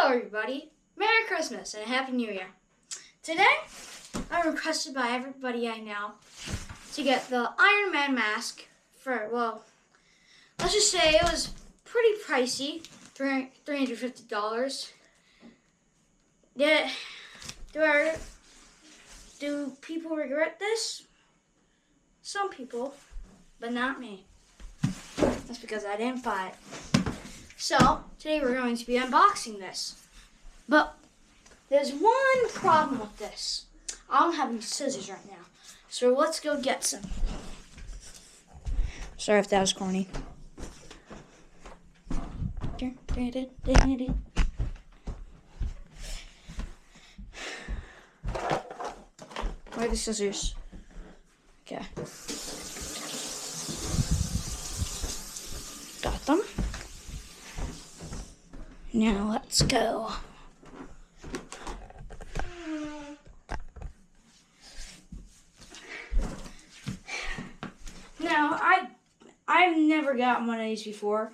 Hello everybody, Merry Christmas and Happy New Year. Today, I'm requested by everybody I know to get the Iron Man mask for, well, let's just say it was pretty pricey, $350. Do people regret this? Some people, but not me. That's because I didn't buy it. So, today we're going to be unboxing this. But there's one problem with this. I don't have any scissors right now. So let's go get some. Sorry if that was corny. Where are the scissors? Okay. Got them. Now let's go. Now I've never gotten one of these before,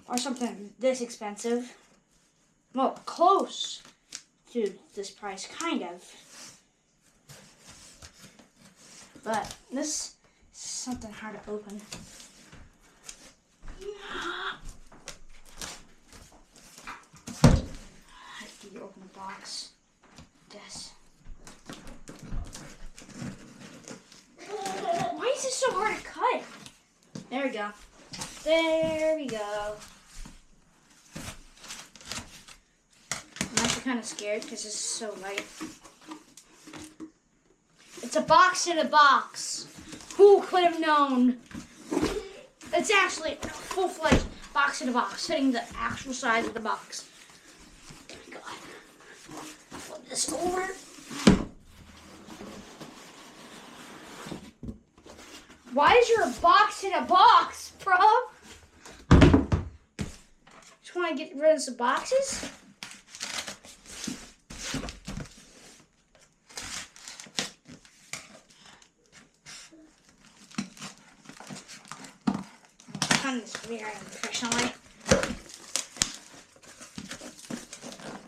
or something this expensive. Well, close to this price, kind of. But this is something hard to open. You open the box. Yes. Why is this so hard to cut? There we go. There we go. I'm actually kind of scared because this is so light. It's a box in a box. Who could have known? It's actually a full-fledged box in a box, fitting the actual size of the box. Flip this over. Why is there a box in a box, bro? Just want to get rid of some boxes? I've done this very unprofessionally.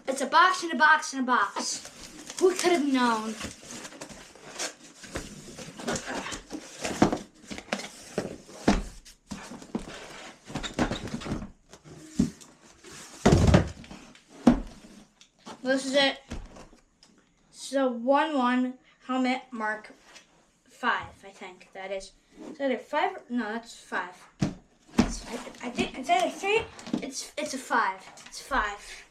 It's a box in a box in a box. Who could have known? This is it. So 1-1 helmet Mark 5, I think that is. Is that a 5? No, that's 5. I think is that a 3? It's a 5. It's 5.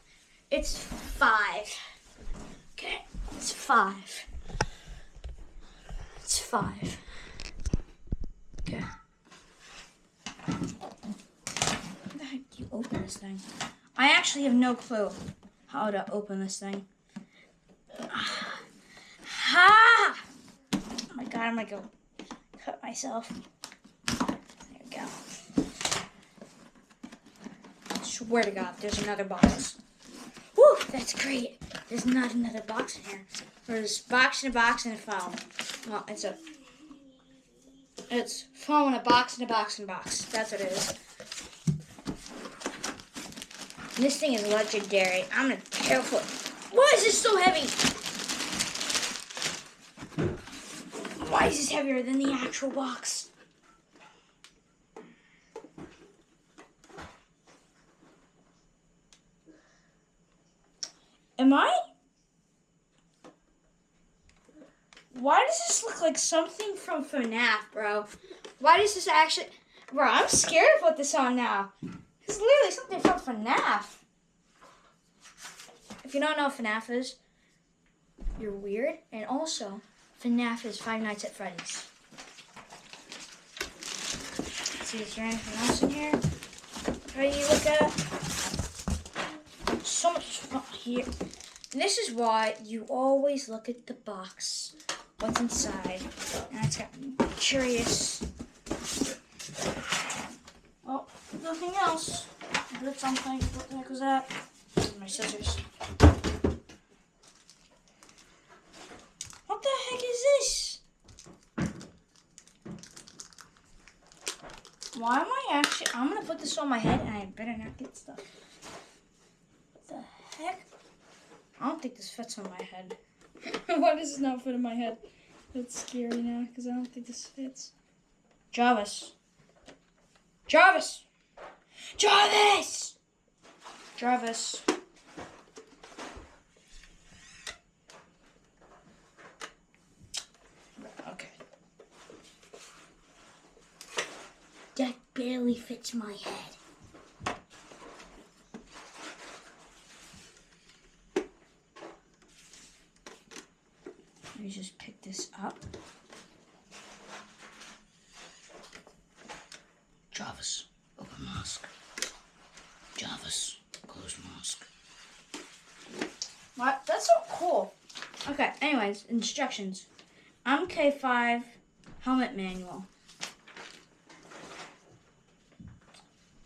It's 5. Okay, it's 5. It's 5. Okay. How the heck do you open this thing? I actually have no clue how to open this thing. Ha! Oh my god, I'm gonna go cut myself. There we go. I swear to God, there's another box. Woo, that's great. There's not another box in here. There's box in a box and a foam. Well, it's foam in a box and a box and a box. That's what it is. This thing is legendary. I'm gonna be careful. Why is this so heavy? Why is this heavier than the actual box? Why does this look like something from FNAF, bro? Why does this actually... Bro, I'm scared to put this on now. It's literally something from FNAF. If you don't know what FNAF is, you're weird. And also, FNAF is Five Nights at Freddy's. Let's see, is there anything else in here? How do you look at? So much fun here. And this is why you always look at the box. What's inside. And it's got me curious. Oh, nothing else. I heard something. What the heck was that? My scissors. What the heck is this? Why am I actually... I'm going to put this on my head and I better not get stuff. What the heck? I don't think this fits on my head. Why does this not fit in my head? That's scary now because I don't think this fits. Jarvis. Jarvis! Jarvis! Jarvis. Okay. That barely fits my head. Let me just pick this up. Jarvis, open mask. Jarvis, close mask. What? That's so cool. Okay, anyways, instructions. MK5 helmet manual.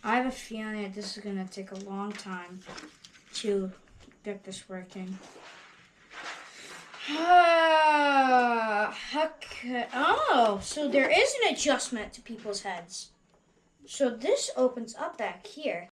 I have a feeling that this is going to take a long time to get this working. Okay. Oh, so there is an adjustment to people's heads. So this opens up back here.